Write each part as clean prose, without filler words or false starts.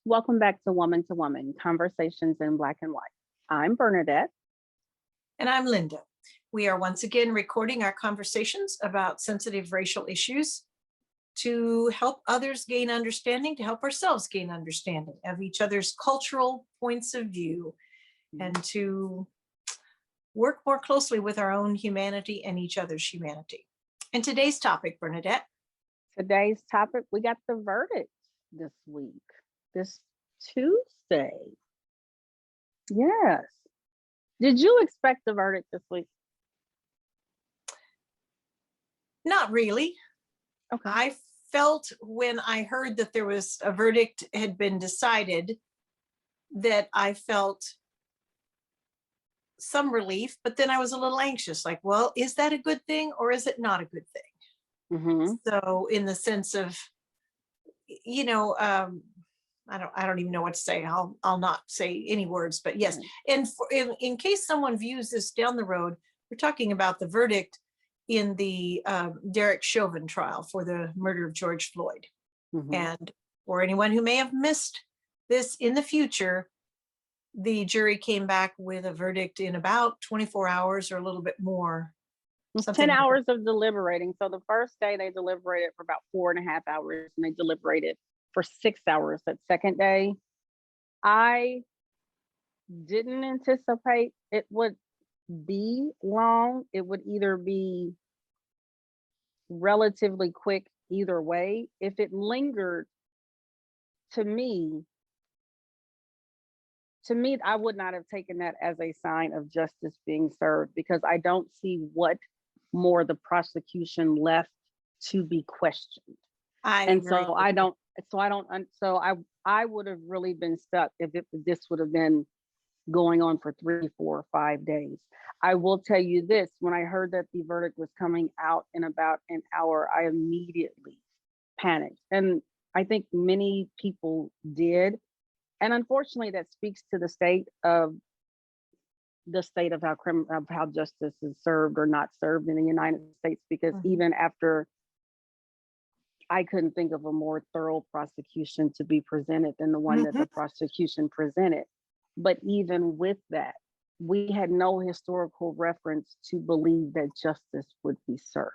Welcome back to Woman, Conversations in Black and White. I'm Bernadette. And I'm Linda. We are once again recording our conversations about sensitive racial issues to help others gain understanding, to help ourselves gain understanding of each other's cultural points of view, and to work more closely with our own humanity and each other's humanity. And today's topic, Bernadette. Today's topic, we got the verdict this week, this Tuesday. Yes. Did you expect the verdict this week? Not really. Okay. I felt when I heard that there was a verdict had been decided that I felt some relief, but then I was a little anxious, like, well, is that a good thing or is it not a good thing? Mm-hmm. So in the sense of, I don't even know what to say. I'll not say any words, but yes. And in case someone views this down the road, we're talking about the verdict in the Derek Chauvin trial for the murder of George Floyd. Mm-hmm. And for anyone who may have missed this in the future, the jury came back with a verdict in about 24 hours or a little bit more. 10 hours of deliberating. So the first day they deliberated for about 4.5 hours and they deliberated for 6 hours that second day. I didn't anticipate it would be long. It would either be relatively quick either way. If it lingered, to me, I would not have taken that as a sign of justice being served, because I don't see what more the prosecution left to be questioned. I would have really been stuck if this would have been going on for 3, 4, 5 days. I will tell you this, when I heard that the verdict was coming out in about an hour, I immediately panicked. And I think many people did. And unfortunately, that speaks to the state of how justice is served or not served in the United States, because even after, I couldn't think of a more thorough prosecution to be presented than the one that the prosecution presented. But even with that, we had no historical reference to believe that justice would be served.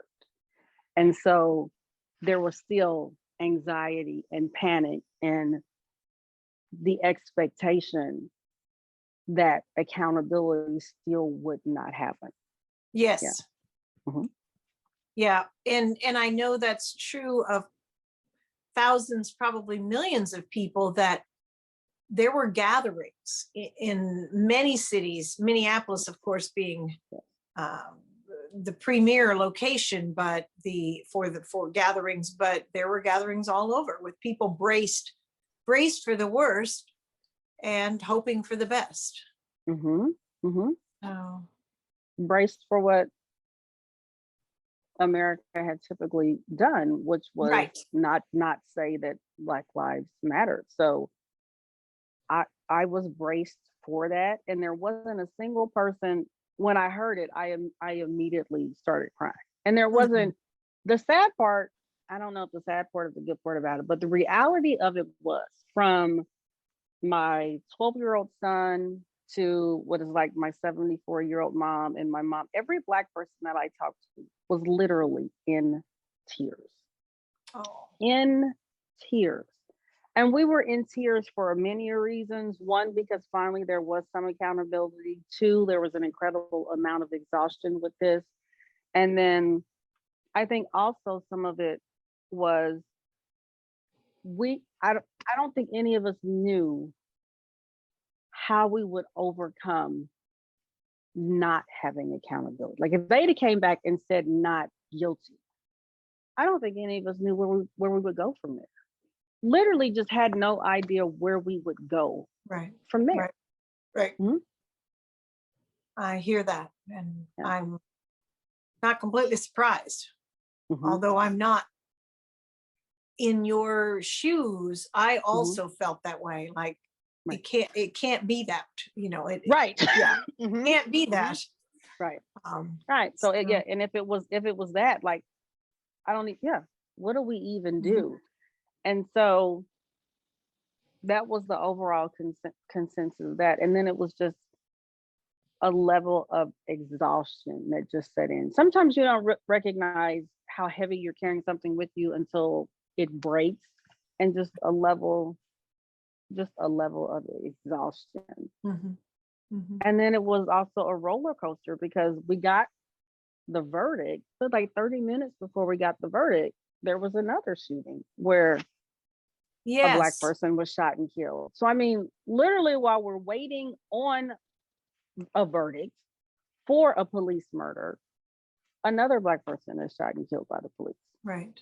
And so there was still anxiety and panic and the expectation that accountability still would not happen. Yes. Yeah. Mm-hmm. Yeah. And I know that's true of thousands, probably millions of people, that there were gatherings in many cities, Minneapolis, of course, being the premier location, but for gatherings, but there were gatherings all over with people braced for the worst and hoping for the best. Mm-hmm. Mm-hmm. Oh. Braced for what America had typically done, which was not say that Black Lives Matter. So I was braced for that, and there wasn't a single person. When I heard it, I immediately started crying. And there wasn't the sad part. I don't know if the sad part is the good part about it, but the reality of it was, from my 12-year-old son to what is like my 74-year-old mom and my mom, every Black person that I talked to was literally in tears. Oh. In tears. And we were in tears for many reasons. One, because finally there was some accountability. Two, there was an incredible amount of exhaustion with this. And then I think also some of it was, I don't think any of us knew how we would overcome not having accountability. Like, if they came back and said not guilty, I don't think any of us knew where we would go from there. Literally just had no idea where we would go from there. Right. Mm-hmm. I hear that, and I'm not completely surprised. Although I'm not in your shoes, I also felt that way. Like, it can't be that, can't be that. Right. Right. So and if it was that, like, I don't need, what do we even do? And so that was the overall consensus of that. And then it was just a level of exhaustion that just set in. Sometimes you don't recognize how heavy you're carrying something with you until it breaks, and just a level of exhaustion. And then it was also a roller coaster because we got the verdict, but like 30 minutes before we got the verdict, there was another shooting where a Black person was shot and killed. So I mean, literally while we're waiting on a verdict for a police murder, another Black person is shot and killed by the police. Right.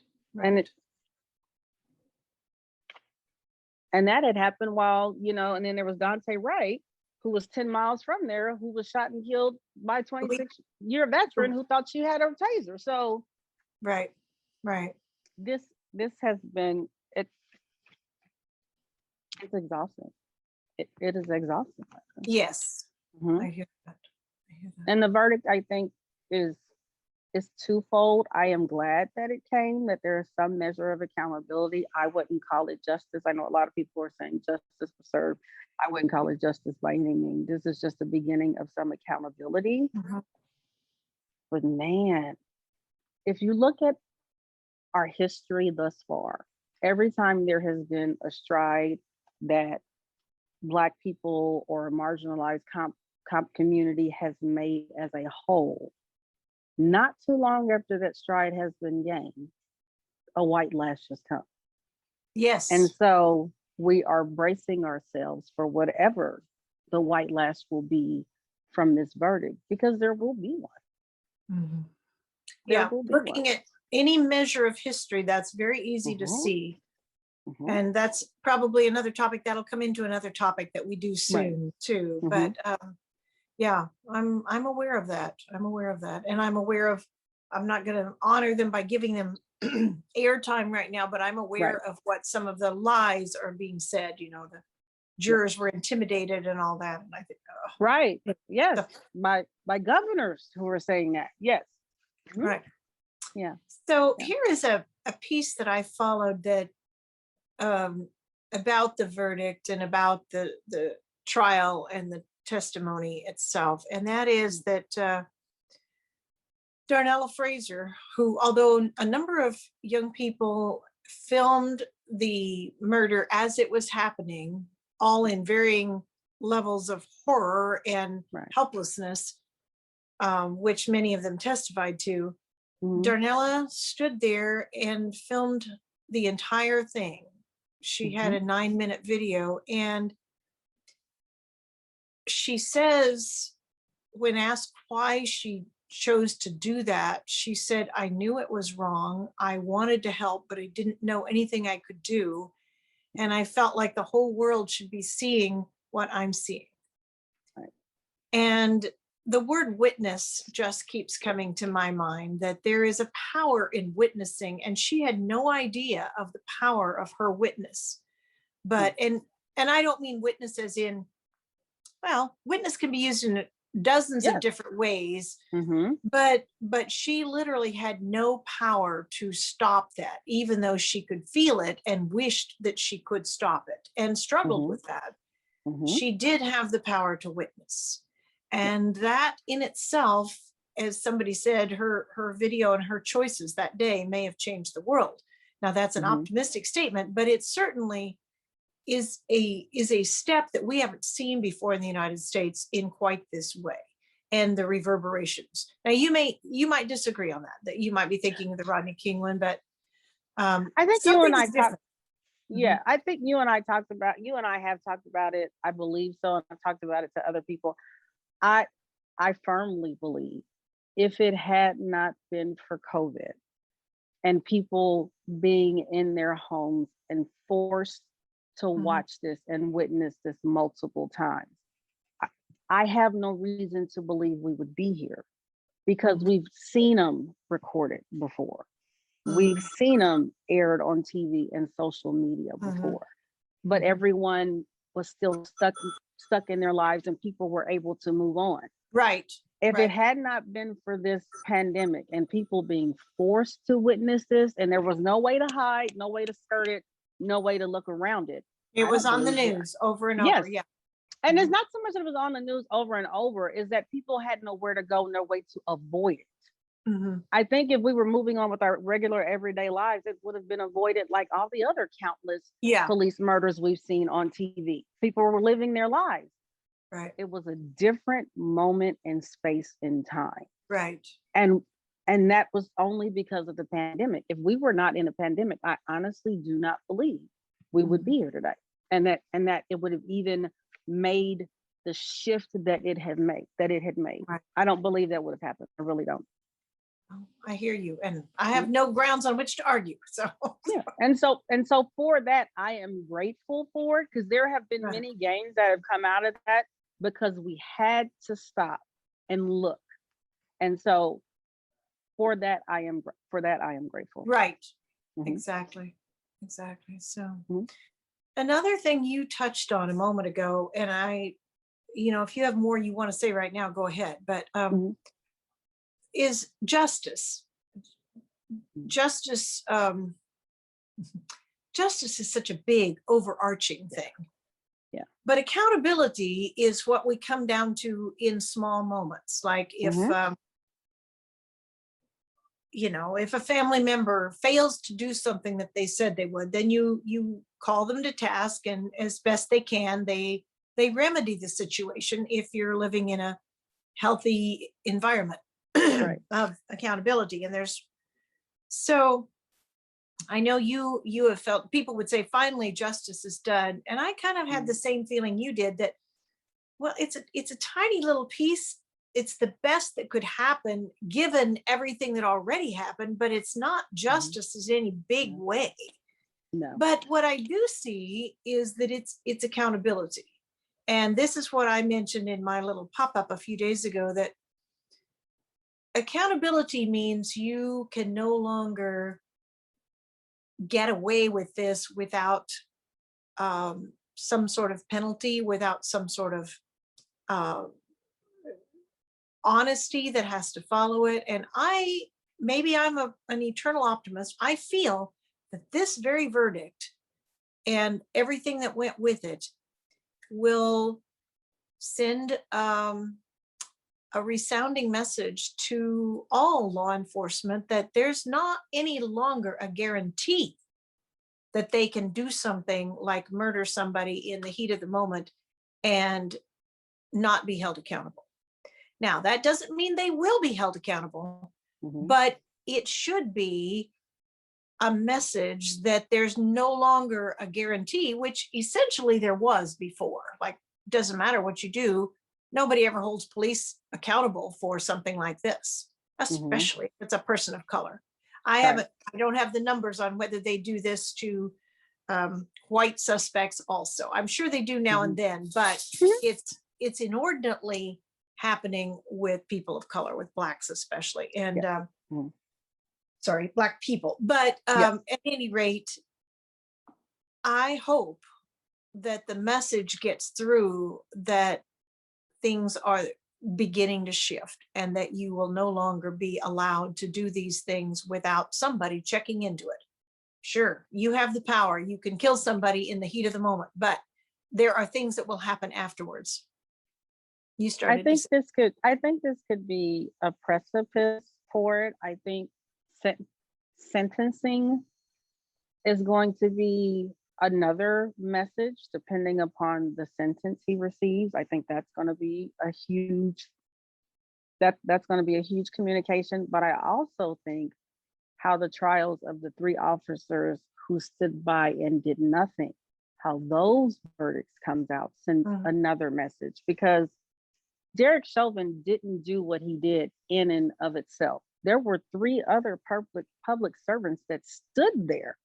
And that had happened while, and then there was Dante Wright, who was 10 miles from there, who was shot and killed by a 26-year veteran who thought she had a taser. So right. This has been, it's exhausting. It is exhausting. Yes. I hear that. And the verdict, I think, is twofold. I am glad that it came, that there is some measure of accountability. I wouldn't call it justice. I know a lot of people are saying justice was served. I wouldn't call it justice by any means. This is just the beginning of some accountability. But man, if you look at our history thus far, every time there has been a stride that Black people or a marginalized community has made as a whole, not too long after that stride has been gained, a white lash has come. Yes. And so we are bracing ourselves for whatever the white lash will be from this verdict, because there will be one. Looking at any measure of history, that's very easy to see. And that's probably another topic that'll come into another topic that we do soon too. But yeah, I'm aware of that. And I'm aware of, I'm not going to honor them by giving them airtime right now, but I'm aware of what some of the lies are being said. The jurors were intimidated and all that. And I think, yes, by governors who were saying that. Yes. Right. Yeah. So here is a piece that I followed that about the verdict and about the trial and the testimony itself. And that is that Darnella Frazier, who, although a number of young people filmed the murder as it was happening, all in varying levels of horror and helplessness, which many of them testified to, Darnella stood there and filmed the entire thing. She had a 9-minute video, and she says, when asked why she chose to do that, she said, "I knew it was wrong. I wanted to help, but I didn't know anything I could do. And I felt like the whole world should be seeing what I'm seeing." And the word witness just keeps coming to my mind, that there is a power in witnessing, and she had no idea of the power of her witness. But and I don't mean witness as in, well, witness can be used in dozens of different ways, but she literally had no power to stop that, even though she could feel it and wished that she could stop it and struggled with that. She did have the power to witness. And that in itself, as somebody said, her video and her choices that day may have changed the world. Now that's an optimistic statement, but it certainly is a step that we haven't seen before in the United States in quite this way, and the reverberations. Now you might disagree on that you might be thinking of the Rodney King one, but I think you and I talked. Yeah, I think you and I have talked about it. I believe so, and I've talked about it to other people. I firmly believe if it had not been for COVID and people being in their homes and forced to watch this and witness this multiple times, I have no reason to believe we would be here, because we've seen them recorded before. We've seen them aired on TV and social media before, but everyone was still stuck in their lives, and people were able to move on. Right. If it had not been for this pandemic and people being forced to witness this, and there was no way to hide, no way to skirt it, no way to look around it, It I was don't on the believe that. news over and Yes. over. Yeah. And it's Mhm. not so much that it was on the news over and over, is that people had nowhere to go, no way to avoid it. Mhm. I think if we were moving on with our regular everyday lives, it would have been avoided like all the other countless Yeah. police murders we've seen on TV. People were living their lives. Right. It was a different moment in space and time. Right. And that was only because of the pandemic. If we were not in a pandemic, I honestly do not believe we would Mhm. be here today. And that it would have even made the shift that it had made. Right. I don't believe that would have happened. I really don't. Oh, I hear you, and I Mm. have no grounds on which to argue. So. Yeah. And so for that, I am grateful for it, because there have been Right. many gains that have come out of that because we had to stop and look. And so for that I am grateful. Right. Mhm, Exactly. Exactly. So mhm, another thing you touched on a moment ago, and if you have more you want to say right now, go ahead. But mhm, is justice. mhm. Justice. Justice is such a big, overarching thing. Yeah. But accountability is what we come down to in small moments. Like Mhm, if a family member fails to do something that they said they would, then you call them to task, and as best they can, they remedy the situation if you're living in a healthy environment right. of accountability. And there's so I know you have felt, people would say finally justice is done, and I kind of had the Mhm, same feeling you did, that well, it's a tiny little piece. It's the best that could happen given everything that already happened, but it's not mhm. justice in any big No, way. no. But what I do see is that it's accountability. And this is what I mentioned in my little pop-up a few days ago, that accountability means you can no longer get away with this without some sort of penalty, without some sort of uh, honesty that has to follow it. And maybe I'm an eternal optimist. I feel that this very verdict and everything that went with it will send a resounding message to all law enforcement that there's not any longer a guarantee that they can do something like murder somebody in the heat of the moment and not be held accountable. Now, that doesn't mean they will be held accountable, Mhm, but it should be a message that there's no longer a guarantee, which essentially there was before. Like, doesn't matter what you do, nobody ever holds police accountable for something like this, mhm. especially if it's a person of color. Right. I don't have the numbers on whether they do this to white suspects also. I'm sure they do now and Mhm, then, but mhm. it's inordinately happening with people of color, with blacks especially, and Yes. Mhm. sorry, black people. But Yes. at any rate, I hope that the message gets through that things are beginning to shift, and that you will no longer be allowed to do these things without somebody checking into it. Sure, you have the power. You can kill somebody in the heat of the moment, but there are things that will happen afterwards. You I started to think say. this could be a precipice for it. I think sentencing is going to be another message depending upon the sentence he receives. I think that's going to be a huge communication, but I also think how the trials of the three officers who stood by and did nothing, how those verdicts comes out sends Mhm. another message, because Derek Chauvin didn't do what he did in and of itself. There were three other public servants that stood there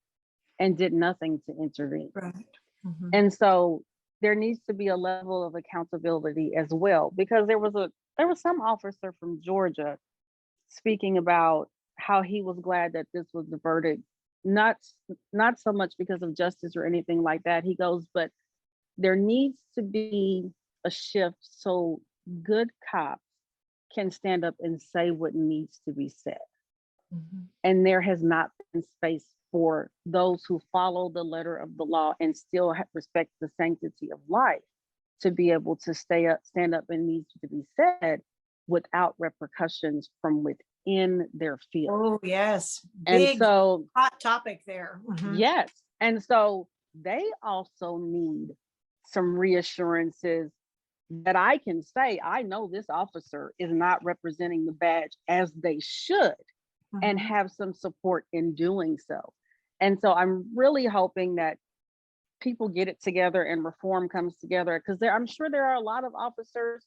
and did nothing to intervene. Right. Mhm. And so there needs to be a level of accountability as well, because there was some officer from Georgia speaking about how he was glad that this was the verdict, not not so much because of justice or anything like that. He goes, but there needs to be a shift so good cops can stand up and say what needs to be said. Mhm. And there has not been space for those who follow the letter of the law and still respect the sanctity of life to be able to stand up and needs to be said without repercussions from within their field. Oh, yes. And Big so, hot topic there. Mhm. yes. And so they also need some reassurances that I can say, I know this officer is not representing the badge as they should, and Mhm. have some support in doing so. And so I'm really hoping that people get it together and reform comes together, because I'm sure there are a lot of officers.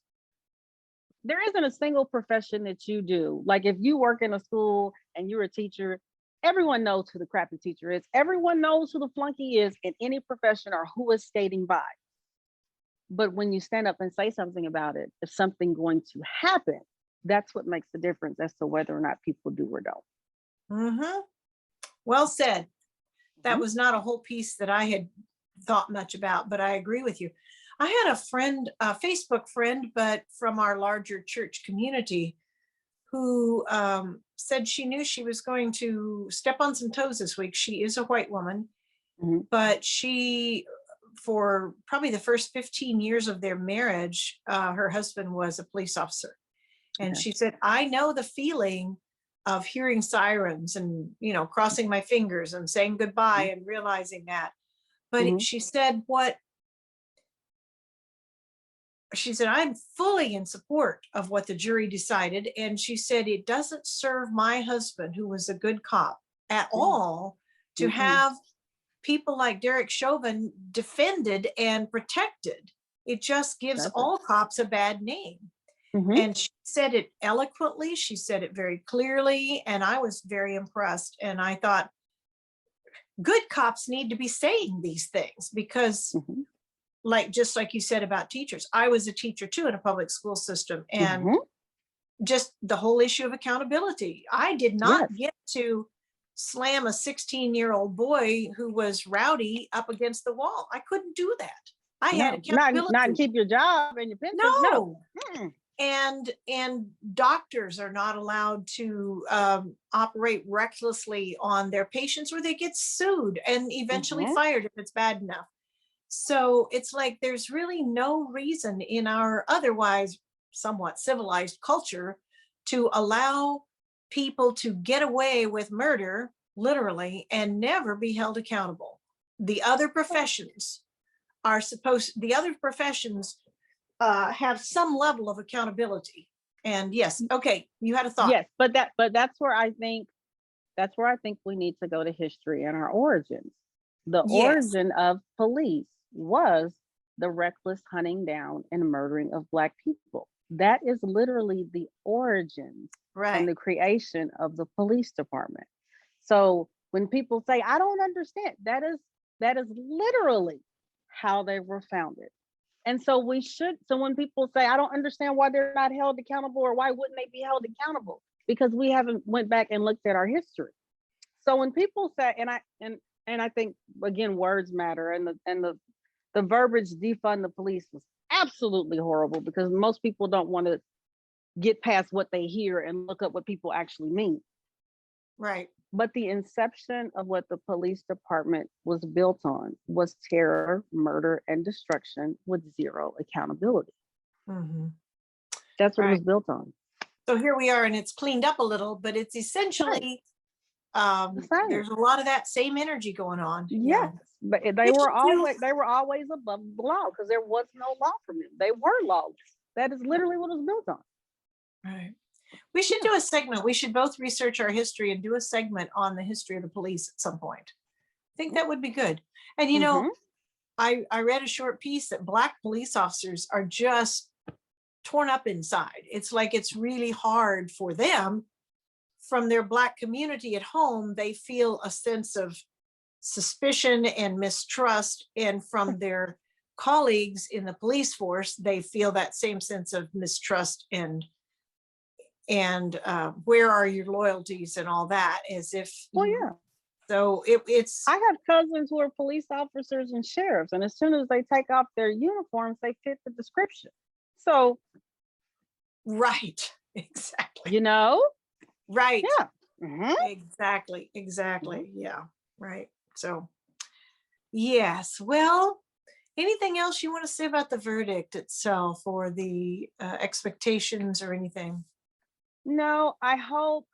There isn't a single profession that you do. Like if you work in a school and you're a teacher, everyone knows who the crappy teacher is. Everyone knows who the flunky is in any profession or who is skating by. But when you stand up and say something about it, if something going to happen, that's what makes the difference as to whether or not people do or don't. Mhm. Well said. That Mhm. was not a whole piece that I had thought much about, but I agree with you. I had a friend, a Facebook friend, but from our larger church community, who said she knew she was going to step on some toes this week. She is a white woman, Mhm. but she, for probably the first 15 years of their marriage, her husband was a police officer. And Okay. she said, I know the feeling of hearing sirens and, crossing my fingers and saying goodbye Mhm. and realizing that. But Mhm. she said, she said, I'm fully in support of what the jury decided. And she said, it doesn't serve my husband, who was a good cop, at Mm. all to Mm-mm. have people like Derek Chauvin defended and protected. It just gives Doesn't. all cops a bad name. Mhm. And she said it eloquently. She said it very clearly. And I was very impressed. And I thought, good cops need to be saying these things because, Mhm. just like you said about teachers, I was a teacher too in a public school system. And Mhm. just the whole issue of accountability. I did not Yes. get to slam a 16-year-old boy who was rowdy up against the wall. I couldn't do that. I had No. Not accountability. keep your job and your pension. No. No. Mm-mm. And doctors are not allowed to operate recklessly on their patients, or they get sued and eventually Mhm. fired if it's bad enough. So it's like there's really no reason in our otherwise somewhat civilized culture to allow people to get away with murder, literally, and never be held accountable. The other professions the other professions have some level of accountability. And yes, okay, you had a thought. Yes, but that's where I think we need to go to history and our origins. The Yes, origin of police was the reckless hunting down and murdering of Black people. That is literally the origins and right. the creation of the police department. So when people say, I don't understand, that is literally how they were founded. And so so when people say, I don't understand why they're not held accountable, or why wouldn't they be held accountable? Because we haven't went back and looked at our history. So when people say, and I think again, words matter, and the verbiage defund the police was absolutely horrible, because most people don't want to get past what they hear and look up what people actually mean. Right. But the inception of what the police department was built on was terror, murder, and destruction with zero accountability. Hmm. That's what it Right. was built on. So here we are, and it's cleaned up a little, but it's Right. essentially The same. there's a lot of that same energy going on. Yes. Yeah. But We should do they were always above the law, because there was no law from them. They were lawless. That is literally what it was built on. right. We should Yeah. do a segment. We should both research our history and do a segment on the history of the police at some point. I think that would be good. And Mm-hmm. I read a short piece that Black police officers are just torn up inside. It's like it's really hard for them. From their Black community at home, they feel a sense of suspicion and mistrust. And from their colleagues in the police force, they feel that same sense of mistrust and where are your loyalties and all that, as if Well, yeah. so I it's have cousins who are police officers and sheriffs, and as soon as they take off their uniforms, they fit the description. So, right. Exactly. you know, Right. yeah. Mhm. Exactly. Yeah, right. So, yes. Well, anything else you want to say about the verdict itself or the expectations or anything? No, I hope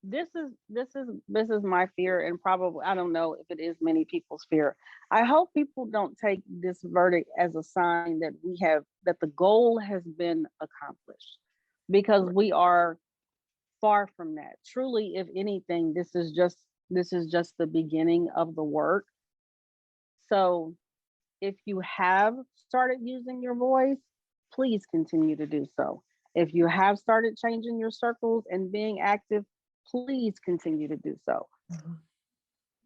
this is my fear, and probably I don't know if it is many people's fear. I hope people don't take this verdict as a sign that the goal has been accomplished, because Right. we are far from that. Truly, if anything, this is just the beginning of the work. So if you have started using your voice, please continue to do so. If you have started changing your circles and being active, please continue to do so, Mhm.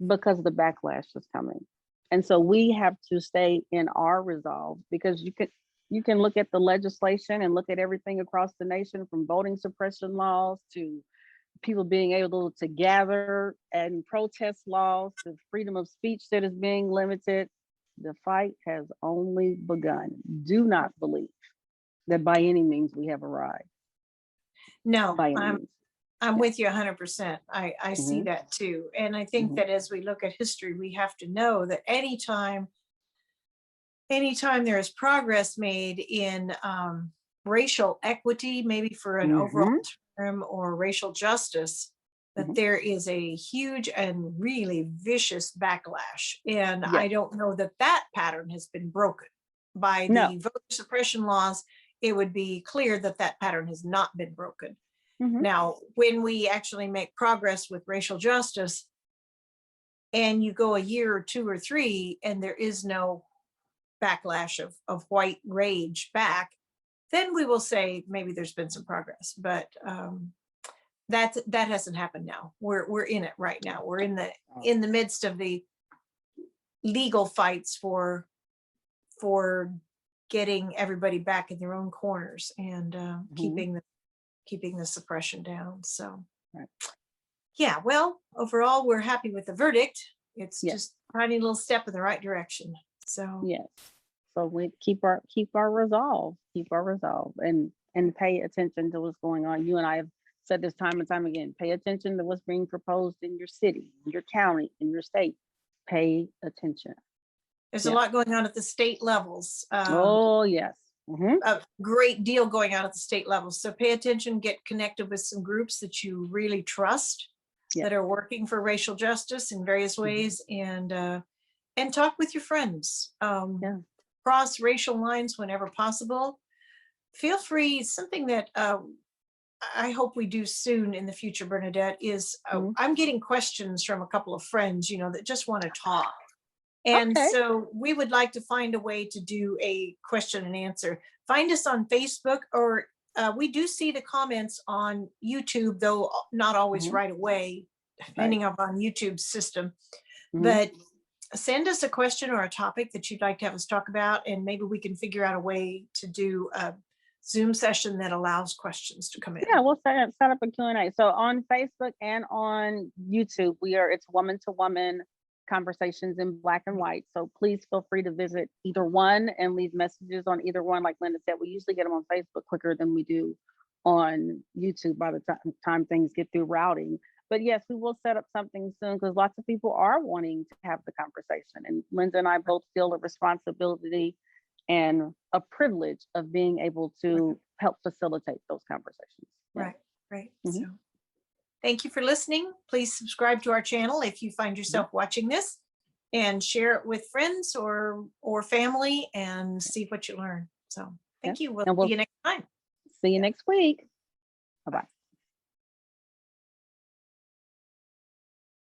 because the backlash is coming. And so we have to stay in our resolve, because you can look at the legislation and look at everything across the nation, from voting suppression laws to people being able to gather and protest laws to freedom of speech that is being limited. The fight has only begun. Do not believe that by any means we have arrived. No, By any means. I'm Yeah. with you 100%. I see Hmm. that too. And I think Hmm. that as we look at history, we have to know that anytime there is progress made in racial equity, maybe for an overall Hmm. term, or racial justice, that Hmm. there is a huge and really vicious backlash. And Yes. I don't know that that pattern has been broken by No. the voter suppression laws. It would be clear that that pattern has not been broken. Hmm. Now, when we actually make progress with racial justice, and you go a year or two or three, and there is no backlash of white rage back, then we will say maybe there's been some progress. But that hasn't happened now. We're in it right now. We're Oh. in the midst of the legal fights for getting everybody back in their own corners, and Hmm. keeping the suppression down. So Right. yeah, well, overall, we're happy with the verdict. It's Yes. just a tiny little step in the right direction. So Yes. So we keep our resolve, and pay attention to what's going on. You and I have said this time and time again. Pay attention to what's being proposed in your city, in your county, in your state. Pay attention. there's a Yeah. lot going on at the state levels. Oh yes. Hmm. A great deal going on at the state level. So pay attention, get connected with some groups that you really trust, Yes. that are working for racial justice in various Hmm. ways, and talk with your friends. Yeah. Cross racial lines whenever possible. Feel free. Something that I hope we do soon in the future, Bernadette, is Hmm. I'm getting questions from a couple of friends, that just want to talk. And Okay. so we would like to find a way to do a question and answer. Find us on Facebook, or we do see the comments on YouTube, though not always Hmm. right away, Right. depending upon YouTube's system. Hmm. But send us a question or a topic that you'd like to have us talk about, and maybe we can figure out a way to do a Zoom session that allows questions to come Yeah, in. we'll set up a Q&A. So on Facebook and on YouTube, it's woman to woman conversations in black and white. So please feel free to visit either one and leave messages on either one. Like Linda said, we usually get them on Facebook quicker than we do on YouTube by the time things get through routing. But yes, we will set up something soon, because lots of people are wanting to have the conversation. And Linda and I both feel a responsibility and a privilege of being able to help facilitate those conversations. Yeah. Right, right. Hmm. So thank you for listening. Please subscribe to our channel if you find Hmm. yourself watching this, and share it with friends or family, and see what you learn. So Yeah. thank you. We'll And see we'll you next time. see you Yeah. next week. Bye bye.